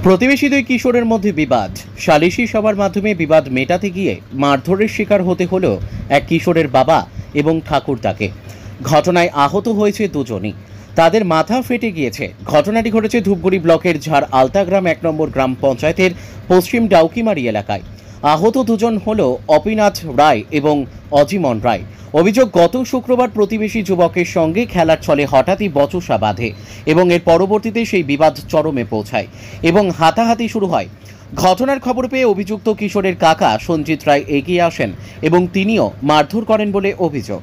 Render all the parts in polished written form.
প্রতিবেশী দুই কিশোরের মধ্যে বিবাদ, সালিশি সভার মাধ্যমে বিবাদ মেটাতে গিয়ে মারধরের শিকার হতে হলো এক কিশোরের বাবা এবং ঠাকুরদাকে। ঘটনায় আহত হয়েছে দুজনই, তাদের মাথা ফেটে গিয়েছে। ঘটনাটি ঘটেছে ধূপগুড়ি ব্লকের ঝাড় আলতাগ্রাম 1 নম্বর গ্রাম পঞ্চায়েতের পশ্চিম ডাউকিমারি এলাকায়। আহত দুজন হল অপিনাথ রায় এবং অজিমন রায়। অভিযোগ, গত শুক্রবার প্রতিবেশী যুবকের সঙ্গে খেলার ছলে হঠাৎই বচসা বাঁধে এবং এর পরবর্তীতে সেই বিবাদ চরমে পৌঁছায় এবং হাতাহাতি শুরু হয়। ঘটনার খবর পেয়ে অভিযুক্ত কিশোরের কাকা সঞ্জিত রায় এগিয়ে আসেন এবং তিনিও মারধর করেন বলে অভিযোগ।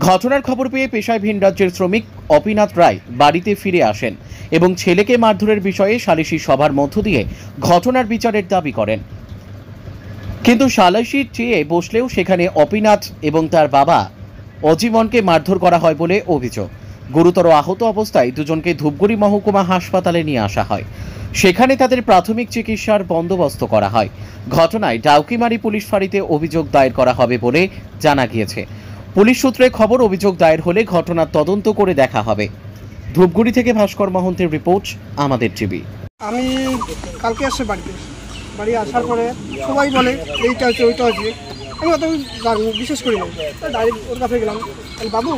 ঘটনার খবর পেয়ে পেশায় ভিন রাজ্যের শ্রমিক অপিনাথ রায় বাড়িতে ফিরে আসেন এবং ছেলেকে মারধরের বিষয়ে সালিশি সভার মধ্য দিয়ে ঘটনার বিচারের দাবি করেন। কিন্তু সালিশির চেয়ে বসলেও সেখানে অপিনাথ এবং তার বাবা অজিমনকে মারধর করা হয় বলে অভিযোগ। গুরুতর আহত অবস্থায় দুজনকে ধূপগুড়ি মহকুমা হাসপাতালে নিয়ে আসা হয়, সেখানে তাদের প্রাথমিক চিকিৎসার বন্দোবস্ত করা হয়। ঘটনায় ডাউকিমারি পুলিশ ফাঁড়িতে অভিযোগ দায়ের করা হবে বলে জানা গিয়েছে। পুলিশ সূত্রে খবর, অভিযোগ দায়ের হলে ঘটনার তদন্ত করে দেখা হবে। ধূপগুড়ি থেকে ভাস্কর মহন্তের রিপোর্ট, আমাদের টিভি। আমি কালকে আসছে বাড়ি আসার পরে সবাই বলে এইটা হচ্ছে ওইটা হচ্ছে, আমি অত বিশেষ করি না। ডাইরেক্ট ওর কাছে গেলাম, বাবু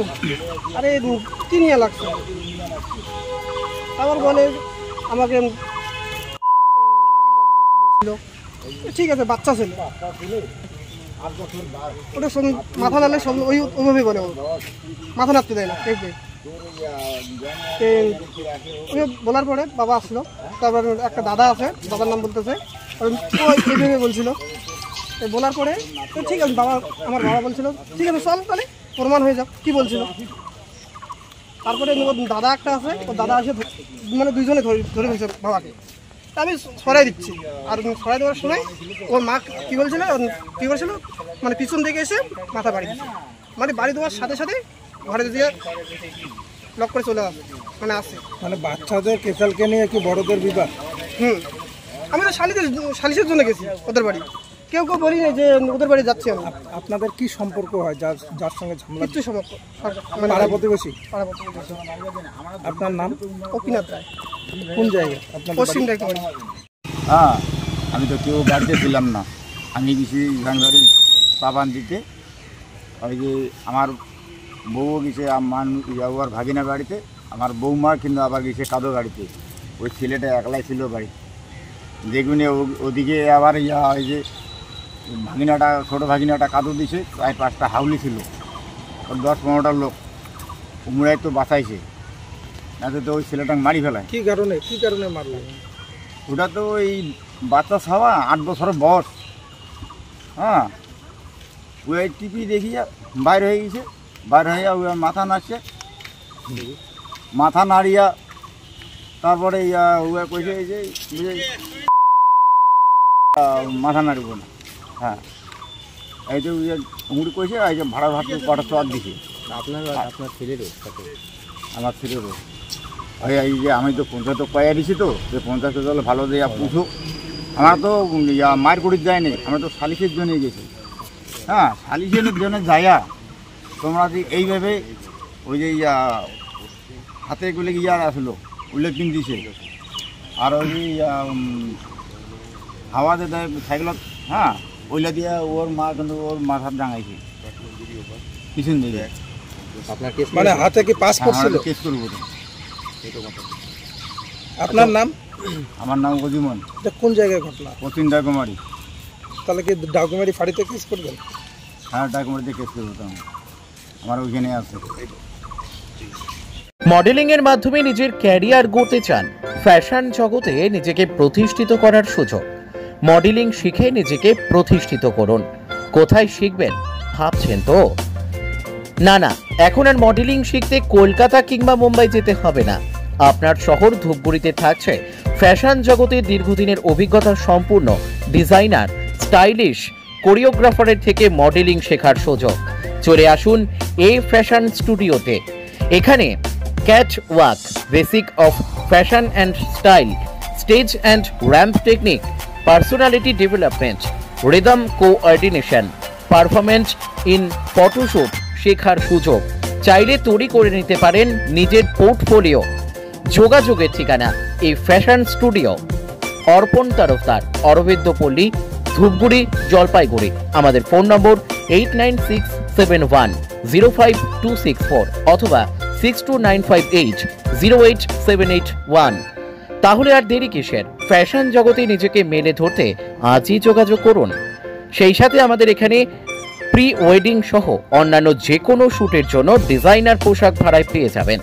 আরে কি নিয়ে লাগছে, তারপর বলে আমাকে বলছিল ঠিক আছে বাচ্চা ছেলে, ওটা মাথা নাড়লে সব ওইভাবেই বলে, মাথা নাড়তে দেয় না। বলার পরে বাবা আসলো, তারপর একটা দাদা আছে, দাদার নাম বলতেছে, এইভাবে বলছিল। বলার পরে ঠিক আছে আমার বাবা বলছিল ঠিক আছে চল তাহলে প্রমাণ হয়ে যাক কি বলছিল। তারপরে দাদা একটা আছে, ও দাদা এসে মানে দুইজনে ধরে ফেলছে বাবাকে। আমি সরাই দিচ্ছি, আর সরাই দেওয়ার সময় ওর মা কী বলছিল মানে পিছন থেকে এসে মাথা বাড়ি দিচ্ছে, মানে বাড়ি দেওয়ার সাথে সাথে ঘরে দিয়ে লক করে চলে আসে, মানে আসে। মানে বাচ্চাদের কেসালকে নিয়ে কি বড়দের বিবাদ? আমি তো সালিশের জন্য গেছি ওদের বাড়ি, কেউ বলি না যে ওদের বাড়ি যাচ্ছি আমি। আপনাদের কি সম্পর্ক হয় যার সঙ্গে ঝামেলা? কিচ্ছু সম্পর্ক, পাড়া প্রতিবেশী। আপনার নাম? অপিনাথ রায়। কোন জায়গায়? পশ্চিম ডাউকিমারি। হ্যাঁ, আমি তো কেউ বাড়িতে ছিলাম না, আমি গেছি গাঙ্গারির পাবান দিতে। ওই যে আমার বউও গেছে ওর ভাগিনা বাড়িতে, আমার বৌমা কিন্তু আবার গেছে কাদো গাড়িতে। ওই ছেলেটা একলাই ছিল বাড়ি, দেখুন ওদিকে আবার ওই যে ভাগিনাটা, ছোটো ভাগিনাটা কাদো দিছে, প্রায় 5টা হাউলি ছিল, ওর 10-15টা লোক উমরাই তো বাঁচাইছে, না তো ওই ছেলেটাকে মারি ফেলায়। কি কারণে মারলো? ওটা তো ওই বাচ্চা ছাওয়া 8 বছরের বয়স। হ্যাঁ, ওই টিপি দেখিয়া বাইর হয়ে গেছে, বাইর হইয়া ওই মাথা নাড়ছে, মাথা নাড়িয়া তারপরে ওয়া কইছে যে মাথা নাড়ব না। হ্যাঁ, এই যে উমরি কইছে, এই যে ভাড়া ভাত কটা চট দিছে। আপনার ছেলেরও সাথে? আমার ছেলেরও। এই যে আমি তো পঞ্চায়েত কয়া দিছি, তো যে পঞ্চায়েত দল ভালো দেয়া পুষো। আমার তো মায়ের করির যায়নি, আমরা তো সালিশের জন্য গেছি। হ্যাঁ, সালিশের জন্য যাইয়া তোমরা যে এইভাবে ওই যে হাতে গুলো ইয়ার আসলো উল্লেখিন দিছে, আর ওই হাওয়াতে দেয় সাইকেলত। হ্যাঁ, ওইলা দিয়ে ওর মা কিন্তু ওর মাথার ডাঙাইছে পিছন দিকে। আপনার কেস মানে হাতে কি পাস করছিল? কেস করবো তো। আপনার নাম? আমার নাম অজিমন। কোন জায়গায় ঘটনা? পশ্চিম ডাকুমারি। তাহলে কি ডাকুমারি ফাঁড়িতে কেস করবেন? হ্যাঁ, ডাকুমারিতে কেস করবো তো, আমার ওইখানে আছে। মডেলিং এর মাধ্যমে নিজের ক্যারিয়ার গড়তে চান? ফ্যাশন জগতে নিজেকে প্রতিষ্ঠিত করার সুযোগ। মডেলিং শিখে নিজেকে প্রতিষ্ঠিত করুন। কোথায় শিখবেন ভাবছেন তো? না, এখন আর মডেলিং শিখতে কলকাতা কিংবা মুম্বাই যেতে হবে না। আপনার শহর ধূপগুড়িতে থাকছে ফ্যাশন জগতে দীর্ঘদিনের অভিজ্ঞতা সম্পূর্ণ ডিজাইনার, স্টাইলিশ কোরিওগ্রাফারের থেকে মডেলিং শেখার সুযোগ। চলে আসুন এই ফ্যাশন স্টুডিওতে। এখানে cat walk, basic of fashion and style, stage and ramp technique, personality development, rhythm coordination, performance in photoshoot শেখার সুযোগ। চাইলে তৈরি করে নিতে পারেন নিজের পোর্টফোলিও। যোগাযোগের ঠিকানা এই ফ্যাশন স্টুডিও। অর্পণ তরফদার, অরবিন্দ পল্লী, ধূপগুড়ি, জলপাইগুড়ি। আমাদের ফোন নম্বর 8967105264 অথবা 6295808781। তাহলে আর দেরি কিসের? ফ্যাশন জগতে নিজেকে মেলে ধরতে আজই যোগাযোগ করুন। সেই সাথে আমাদের এখানে প্রি ওয়েডিং সহ অন্যান্য যে কোনো শ্যুটের জন্য ডিজাইনার পোশাক ভাড়ায় পেয়ে যাবেন।